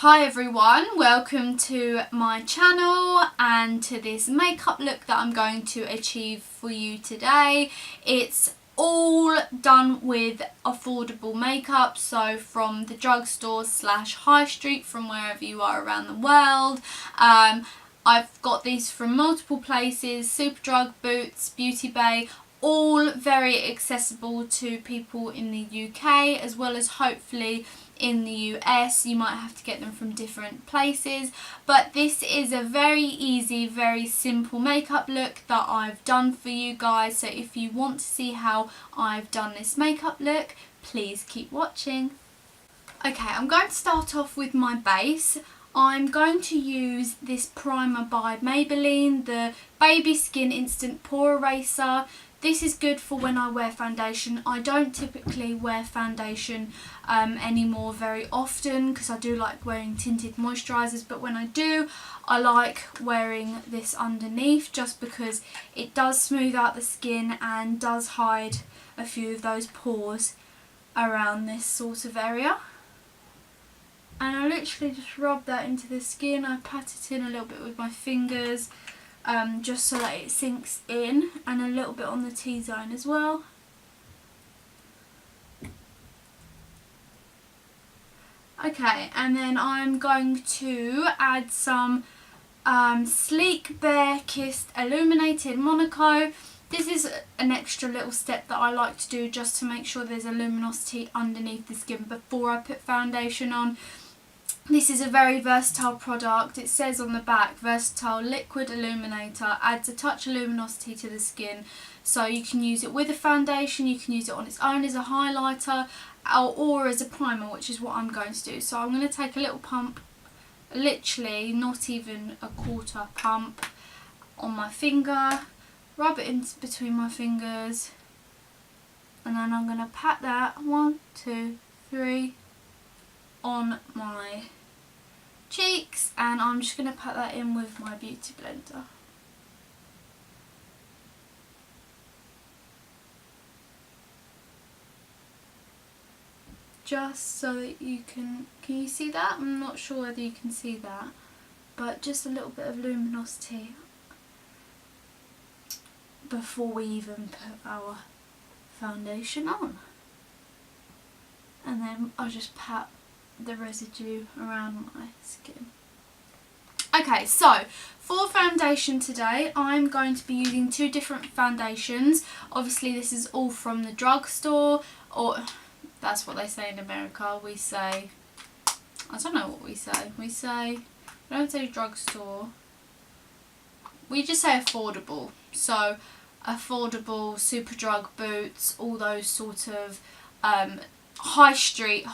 Hi everyone, welcome to my channel and to this makeup look that I'm going to achieve for you today. It's all done with affordable makeup, so from the drugstore / high street, from wherever you are around the world. I've got these from multiple places: Superdrug, Boots, Beauty Bay, all very accessible to people in the UK as well as hopefully in the US. You might have to get them from different places, but this is a very easy, very simple makeup look that I've done for you guys. So if you want to see how I've done this makeup look, please keep watching. Okay, I'm going to start off with my base. I'm going to use this primer by Maybelline, the Baby Skin Instant Pore Eraser. This is good for when I wear foundation. I don't typically wear foundation anymore very often because I do like wearing tinted moisturisers, but when I do, I like wearing this underneath just because it does smooth out the skin and does hide a few of those pores around this sort of area. And I literally just rub that into the skin. I pat it in a little bit with my fingers, just so that it sinks in, and a little bit on the T-zone as well. Okay, and then I'm going to add some Sleek Bare Kissed Illuminated Monaco. This is an extra little step that I like to do just to make sure there's a luminosity underneath the skin before I put foundation on. This is a very versatile product. It says on the back, versatile liquid illuminator, adds a touch of luminosity to the skin. So you can use it with a foundation, you can use it on its own as a highlighter, or as a primer, which is what I'm going to do. So I'm going to take a little pump, literally not even a quarter pump, on my finger, rub it in between my fingers, and then I'm going to pat that 1, 2, 3 on my cheeks, and I'm just going to pat that in with my beauty blender. Just so that you can you see that? I'm not sure whether you can see that, but just a little bit of luminosity before we even put our foundation on. And then I'll just pat the residue around my skin. Okay, so for foundation today, I'm going to be using 2 different foundations. Obviously this is all from the drugstore, or that's what they say in America. We say, I don't know what we say. We don't say drugstore. We just say affordable. So affordable, Superdrug, Boots, all those sort of high street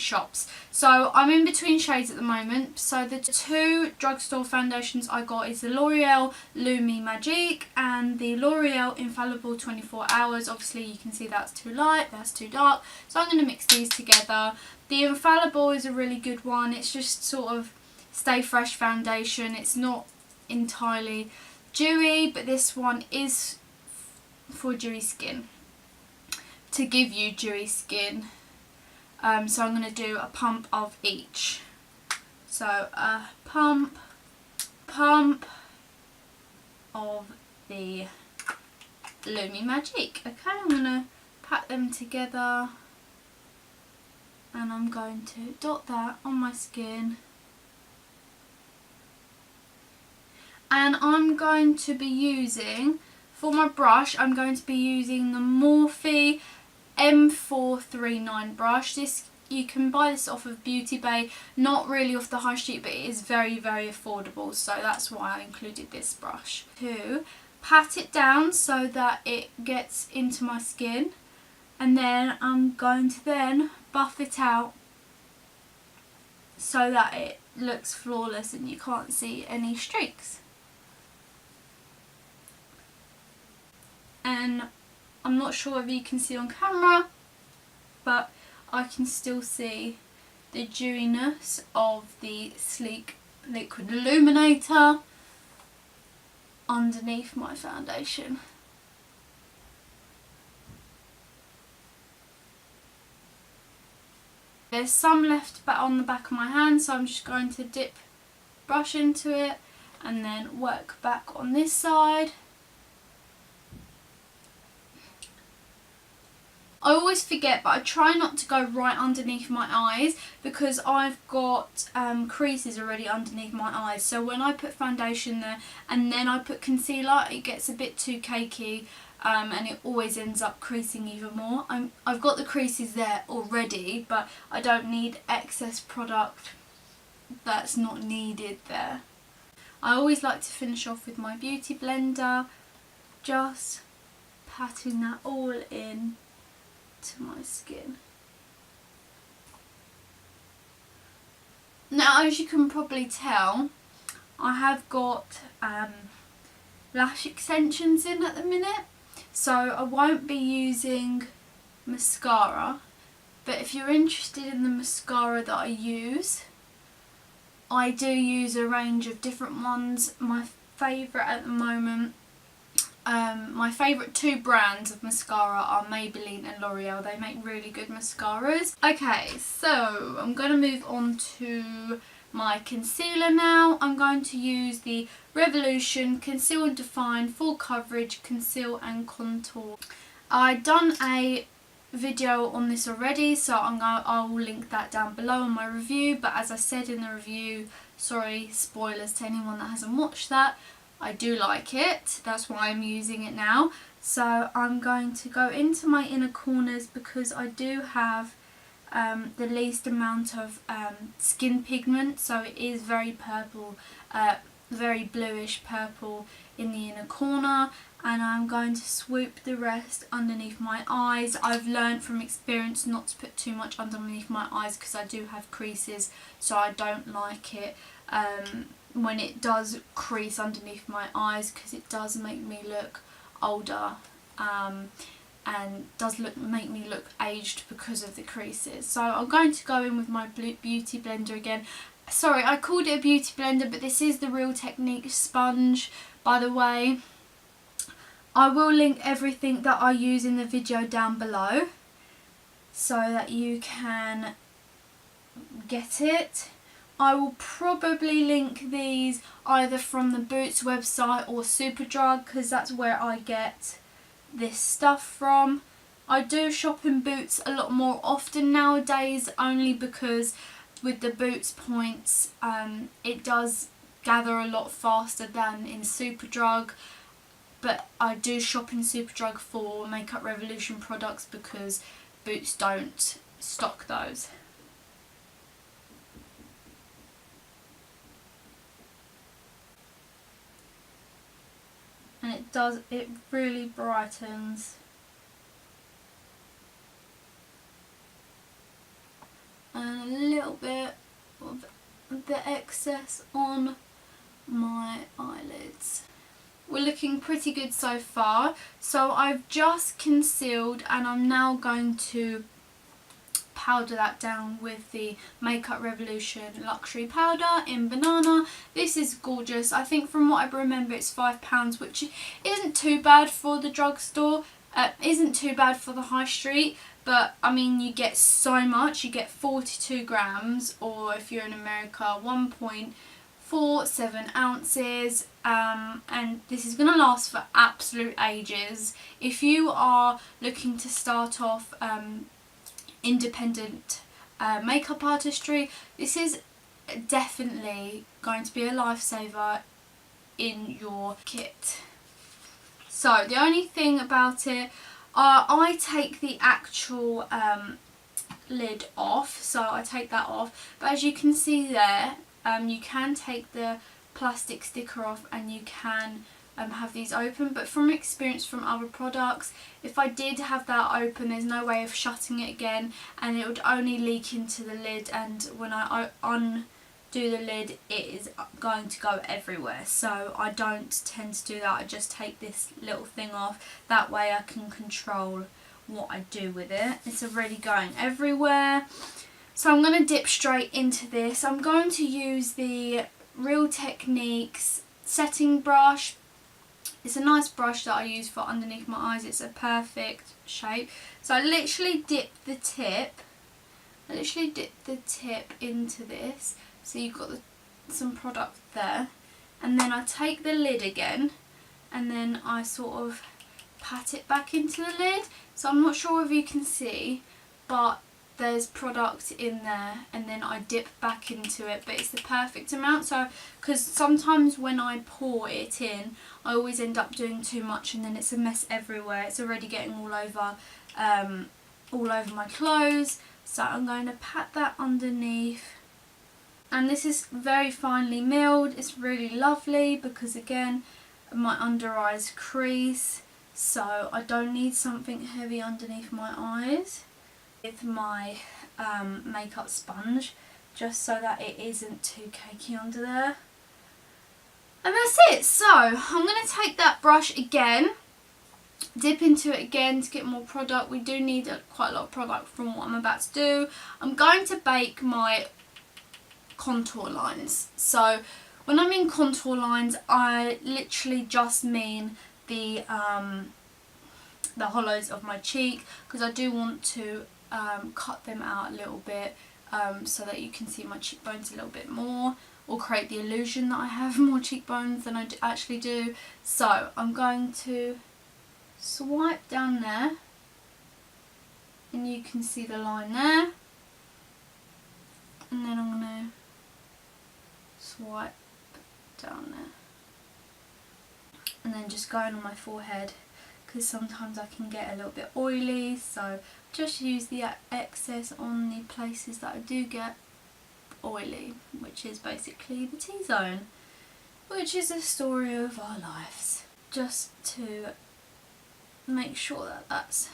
shops. So I'm in between shades at the moment. So the 2 drugstore foundations I got is the Loreal Lumi Magique and the Loreal Infallible 24 Hours. Obviously you can see that's too light, that's too dark, so I'm going to mix these together. The Infallible is a really good one. It's just sort of stay fresh foundation. It's not entirely dewy, but this one is for dewy skin, to give you dewy skin. So I'm going to do a pump of each. So a pump of the Lumi Magique. Okay, I'm going to pat them together, and I'm going to dot that on my skin. And I'm going to be using, for my brush, I'm going to be using the Morphe M431 brush. This, you can buy this off of Beauty Bay, not really off the high street, but it is very, very affordable, so that's why I included this brush. To pat it down so that it gets into my skin, and then I'm going to then buff it out so that it looks flawless and you can't see any streaks. And I'm not sure if you can see on camera, but I can still see the dewiness of the Sleek Liquid Illuminator underneath my foundation. There's some left on the back of my hand, so I'm just going to dip brush into it and then work back on this side. I always forget, but I try not to go right underneath my eyes because I've got creases already underneath my eyes. So when I put foundation there and then I put concealer, it gets a bit too cakey and it always ends up creasing even more. I've got the creases there already, but I don't need excess product that's not needed there. I always like to finish off with my beauty blender, just patting that all in to my skin. Now, as you can probably tell, I have got lash extensions in at the minute, so I won't be using mascara, but if you're interested in the mascara that I use, I do use a range of different ones. My favourite at the moment, my favourite two brands of mascara are Maybelline and Loreal. They make really good mascaras. Okay, so I'm going to move on to my concealer now. I'm going to use the Revolution Conceal and Define Full Coverage Conceal and Contour. I've done a video on this already, so I'll link that down below in my review, but as I said in the review, sorry, spoilers to anyone that hasn't watched that, I do like it, that's why I'm using it now. So I'm going to go into my inner corners because I do have the least amount of skin pigment, so it is very purple, very bluish purple in the inner corner, and I'm going to swoop the rest underneath my eyes. I've learned from experience not to put too much underneath my eyes because I do have creases, so I don't like it when it does crease underneath my eyes because it does make me look older and does make me look aged because of the creases. So I'm going to go in with my beauty blender again. Sorry, I called it a beauty blender, but this is the Real Technique sponge, by the way. I will link everything that I use in the video down below so that you can get it. I will probably link these either from the Boots website or Superdrug because that's where I get this stuff from. I do shop in Boots a lot more often nowadays, only because with the Boots points it does gather a lot faster than in Superdrug, but I do shop in Superdrug for Makeup Revolution products because Boots don't stock those. And it really brightens. And a little bit of the excess on my eyelids. We're looking pretty good so far. So I've just concealed and I'm now going to powder that down with the Makeup Revolution Luxury Powder in Banana. This is gorgeous. I think from what I remember it's £5, which isn't too bad for the drugstore. Isn't too bad for the high street, but I mean you get so much. You get 42 grams, or if you're in America 1.47 ounces, and this is going to last for absolute ages. If you are looking to start off independent makeup artistry, this is definitely going to be a lifesaver in your kit. So the only thing about it, I take the actual lid off, so I take that off, but as you can see there, you can take the plastic sticker off and you can have these open, but from experience from other products, if I did have that open, there's no way of shutting it again and it would only leak into the lid, and when I undo the lid it is going to go everywhere. So I don't tend to do that. I just take this little thing off, that way I can control what I do with it. It's already going everywhere. So I'm going to dip straight into this. I'm going to use the Real Techniques setting brush. It's a nice brush that I use for underneath my eyes. It's a perfect shape. So I literally dip the tip I literally dip the tip into this, so you've got some product there, and then I take the lid again and then I sort of pat it back into the lid. So I'm not sure if you can see, but there's product in there, and then I dip back into it, but it's the perfect amount. So because sometimes when I pour it in, I always end up doing too much and then it's a mess everywhere. It's already getting all over my clothes. So I'm going to pat that underneath, and this is very finely milled. It's really lovely because again my under eyes crease, so I don't need something heavy underneath my eyes. With my makeup sponge, just so that it isn't too cakey under there. And that's it. So I'm going to take that brush again, dip into it again to get more product. We do need quite a lot of product from what I'm about to do. I'm going to bake my contour lines. So when I mean contour lines, I literally just mean the hollows of my cheek, because I do want to cut them out a little bit so that you can see my cheekbones a little bit more, or create the illusion that I have more cheekbones than I actually do. So I'm going to swipe down there, and you can see the line there, and then I'm going to swipe down there, and then just going on my forehead, because sometimes I can get a little bit oily, so just use the excess on the places that I do get oily, which is basically the T-zone, which is the story of our lives. Just to make sure that that's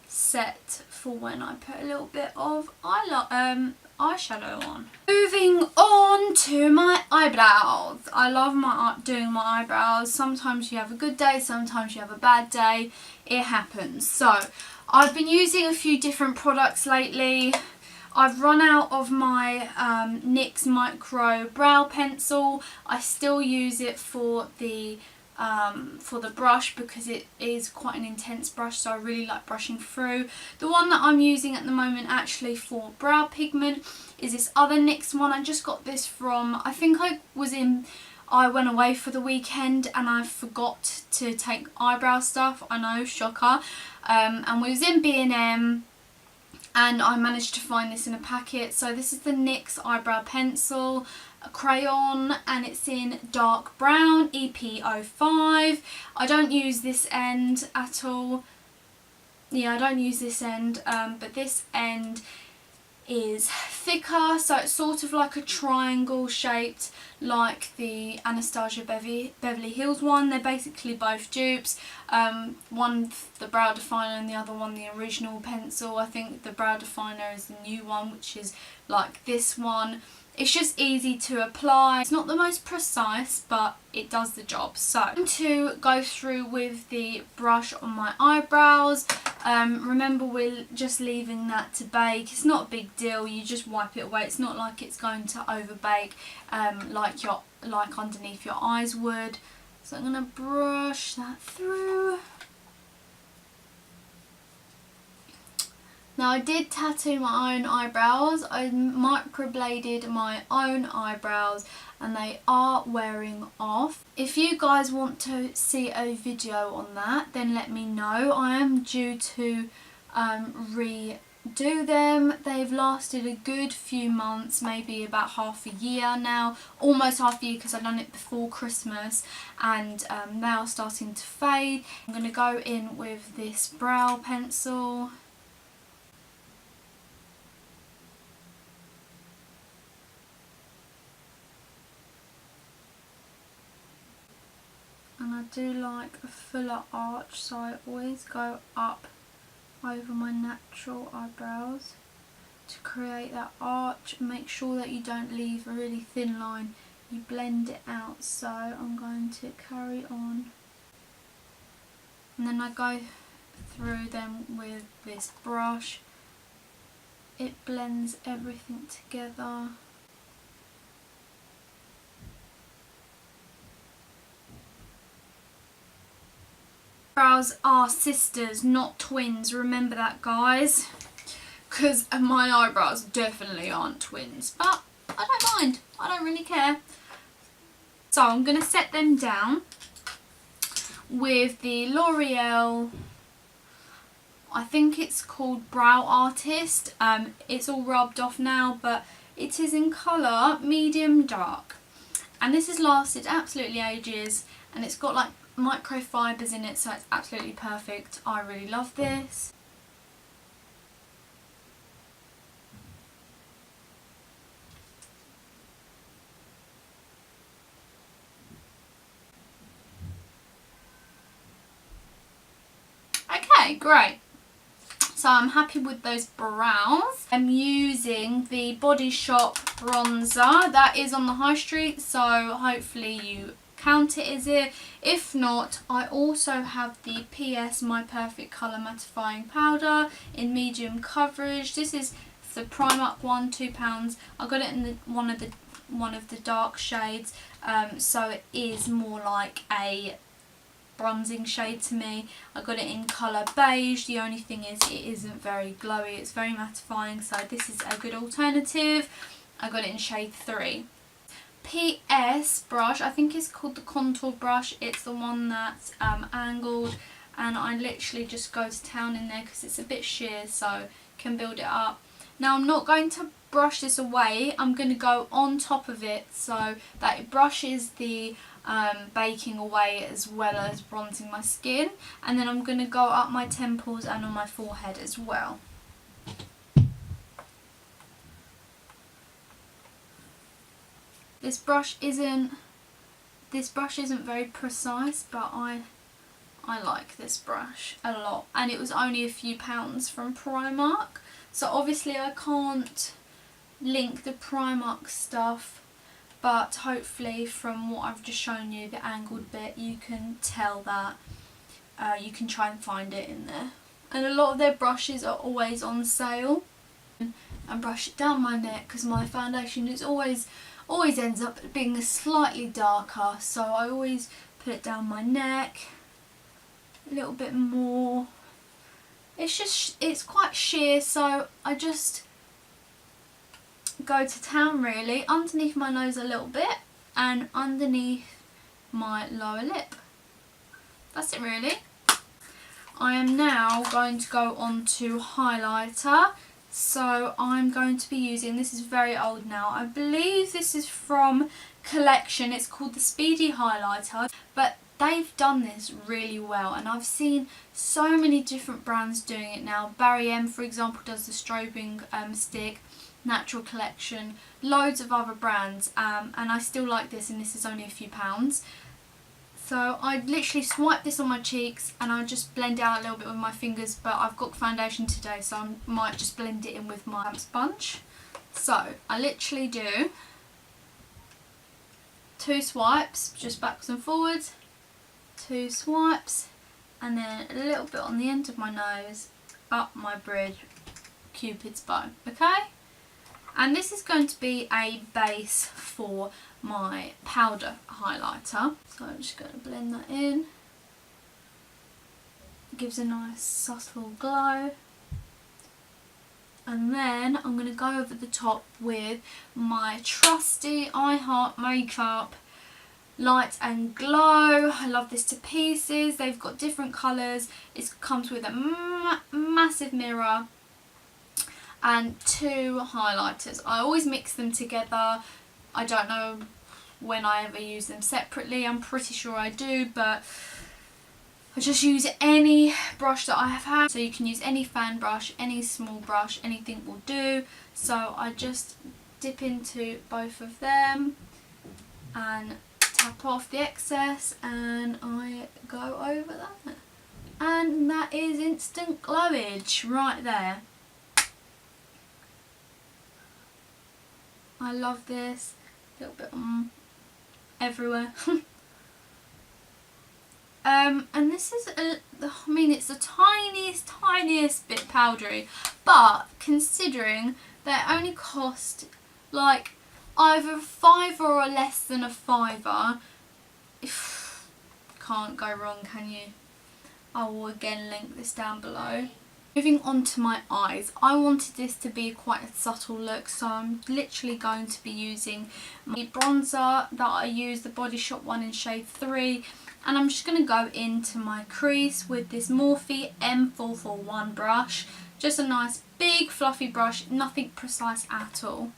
set for when I put a little bit of eyeshadow on. Moving on to my eyebrows. I love doing my eyebrows. Sometimes you have a good day, sometimes you have a bad day. It happens. So I've been using a few different products lately. I've run out of my NYX Micro Brow Pencil. I still use it for the brush because it is quite an intense brush, so I really like brushing through. The one that I'm using at the moment actually for brow pigment is this other NYX one. I just got this from, I think I went away for the weekend and I forgot to take eyebrow stuff. I know, shocker. And we was in B&M and I managed to find this in a packet. So this is the NYX eyebrow pencil, a crayon, and it's in dark brown, EP05. I don't use this end at all. Yeah, I don't use this end, but this end is thicker, so it's sort of like a triangle shaped, like the Anastasia Beverly Hills one. They're basically both dupes. One the brow definer and the other one the original pencil. I think the brow definer is the new one, which is like this one. It's just easy to apply. It's not the most precise, but it does the job. So I'm going to go through with the brush on my eyebrows. Remember, we're just leaving that to bake. It's not a big deal. You just wipe it away. It's not like it's going to over bake like underneath your eyes would. So I'm going to brush that through. Now I did tattoo my own eyebrows. I microbladed my own eyebrows and they are wearing off. If you guys want to see a video on that, then let me know. I am due to redo them. They've lasted a good few months, maybe about half a year now. Almost half a year because I've done it before Christmas, and they are starting to fade. I'm going to go in with this brow pencil. And I do like a fuller arch, so I always go up over my natural eyebrows to create that arch. Make sure that you don't leave a really thin line, you blend it out. So I'm going to carry on, and then I go through them with this brush. It blends everything together. Eyebrows are sisters, not twins. Remember that, guys. because my eyebrows definitely aren't twins, but I don't mind. I don't really care. So I'm going to set them down with the L'Oreal, I think it's called Brow Artist. It's all rubbed off now, but it is in colour medium dark. And this has lasted absolutely ages, and it's got like microfibers in it, so it's absolutely perfect. I really love this. Okay, great. So I'm happy with those brows. I'm using the Body Shop bronzer. That is on the high street, so hopefully you count it as it. If not, I also have the P.s My Perfect Colour Mattifying Powder in medium coverage. This is the Primark one, £2. I got it in one of the dark shades, so it is more like a bronzing shade to me. I got it in colour beige. The only thing is it isn't very glowy, it's very mattifying, so this is a good alternative. I got it in shade 3. P.s brush, I think it's called the contour brush. It's the one that's angled, and I literally just go to town in there because it's a bit sheer, so can build it up. Now I'm not going to brush this away, I'm going to go on top of it so that it brushes the baking away as well as bronzing my skin, and then I'm going to go up my temples and on my forehead as well. This brush isn't very precise, but I like this brush a lot, and it was only a few pounds from Primark, so obviously I can't link the Primark stuff, but hopefully from what I've just shown you, the angled bit, you can tell that you can try and find it in there. And a lot of their brushes are always on sale. And brush it down my neck because my foundation is always ends up being slightly darker, so I always put it down my neck a little bit more. It's quite sheer, so I just go to town really, underneath my nose a little bit and underneath my lower lip. That's it really. I am now going to go on to highlighter. So I'm going to be using, this is very old now, I believe this is from Collectio. It's called the Speedy highlighter, but they've done this really well, and I've seen so many different brands doing it now. Barry M, for example, does the strobing stick. Natural Collection, loads of other brands, and I still like this, and this is only a few pounds. So I literally swipe this on my cheeks and I just blend out a little bit with my fingers, but I've got foundation today, so I might just blend it in with my sponge. So I literally do 2 swipes, just backwards and forwards, 2 swipes, and then a little bit on the end of my nose, up my bridge, Cupid's bow, okay? And this is going to be a base for my powder highlighter. So I'm just going to blend that in. It gives a nice subtle glow. And then I'm going to go over the top with my trusty I Heart Makeup Light and Glow. I love this to pieces. They've got different colours. It comes with a massive mirror and 2 highlighters. I always mix them together. I don't know when I ever use them separately. I'm pretty sure I do, but I just use any brush that I have had. So you can use any fan brush, any small brush, anything will do. So I just dip into both of them and tap off the excess, and I go over that. And that is instant glowage right there. I love this. A little bit everywhere. And this is, I mean, it's the tiniest bit powdery, but considering they only cost like either £5 or less than a £5, can't go wrong, can you? I will again link this down below. Moving on to my eyes, I wanted this to be quite a subtle look, so I'm literally going to be using my bronzer that I use, the Body Shop one in shade 3, and I'm just going to go into my crease with this Morphe M441 brush. Just a nice big fluffy brush, nothing precise at all,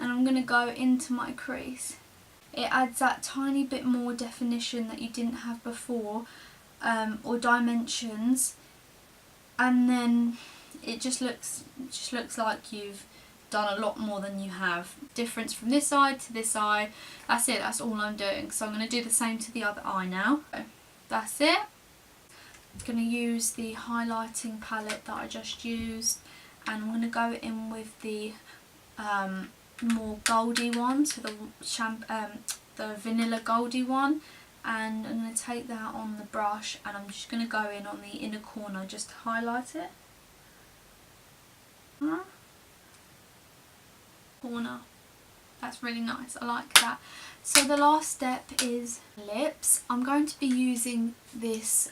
and I'm going to go into my crease. It adds that tiny bit more definition that you didn't have before, or dimensions. And then it just looks like you've done a lot more than you have. Difference from this side to this eye. That's it, that's all I'm doing. So I'm going to do the same to the other eye now. That's it. I'm going to use the highlighting palette that I just used, and I'm going to go in with the more goldy one, so the vanilla goldy one. And I'm going to take that on the brush, and I'm just going to go in on the inner corner just to highlight it. Corner. That's really nice, I like that. So the last step is lips. I'm going to be using this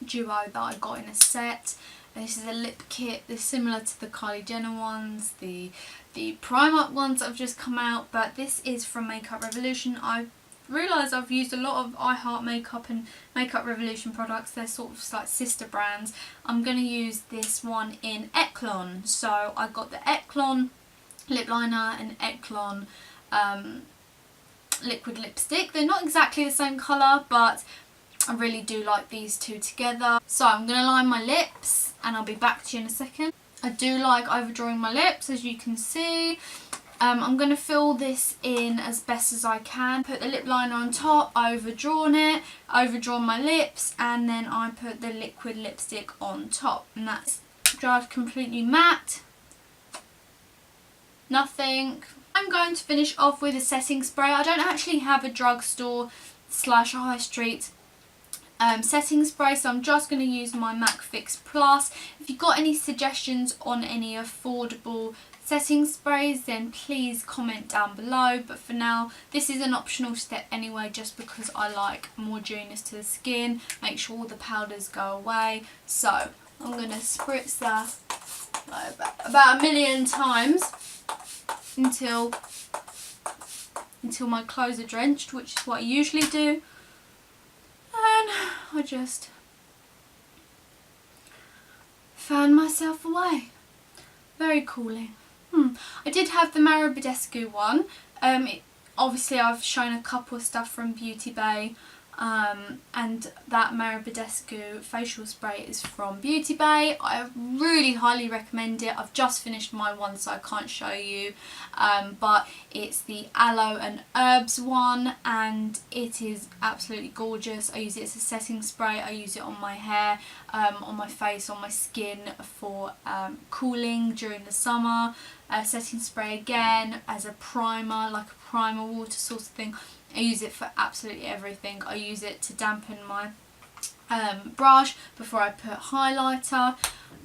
duo that I got in a set. This is a lip kit. They're similar to the Kylie Jenner ones, the Primark ones that have just come out, but this is from Makeup Revolution. I've realised I've used a lot of I Heart Makeup and Makeup Revolution products. They're sort of like sister brands. I'm going to use this one in Echelon. So I got the Echelon lip liner and Echelon liquid lipstick. They're not exactly the same colour, but I really do like these two together. So I'm going to line my lips, and I'll be back to you in a second. I do like overdrawing my lips, as you can see. I'm going to fill this in as best as I can. Put the lip liner on top, overdrawn my lips, and then I put the liquid lipstick on top. And that's dried completely matte. Nothing. I'm going to finish off with a setting spray. I don't actually have a drugstore / high street setting spray, so I'm just going to use my MAC Fix Plus. If you've got any suggestions on any affordable setting sprays, then please comment down below, but for now this is an optional step anyway, just because I like more dewiness to the skin, make sure all the powders go away. So I'm going to spritz that about a million times until my clothes are drenched, which is what I usually do, and I just fan myself away. Very cooling. I did have the Marabedescu one. Obviously I've shown a couple of stuff from Beauty Bay, and that Marabedescu facial spray is from Beauty Bay. I really highly recommend it. I've just finished my one, so I can't show you, but it's the aloe and herbs one, and it is absolutely gorgeous. I use it as a setting spray. I use it on my hair, on my face, on my skin for cooling during the summer. Setting spray again as a primer, like a primer water sort of thing. I use it for absolutely everything. I use it to dampen my brush before I put highlighter.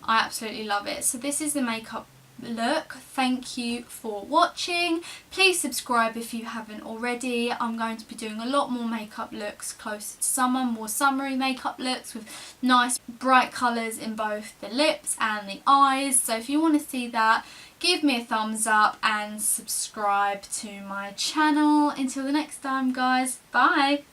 I absolutely love it. So this is the makeup look. Thank you for watching. Please subscribe if you haven't already. I'm going to be doing a lot more makeup looks closer to summer, more summery makeup looks with nice bright colours in both the lips and the eyes. So if you want to see that, give me a thumbs up and subscribe to my channel. Until the next time, guys. Bye.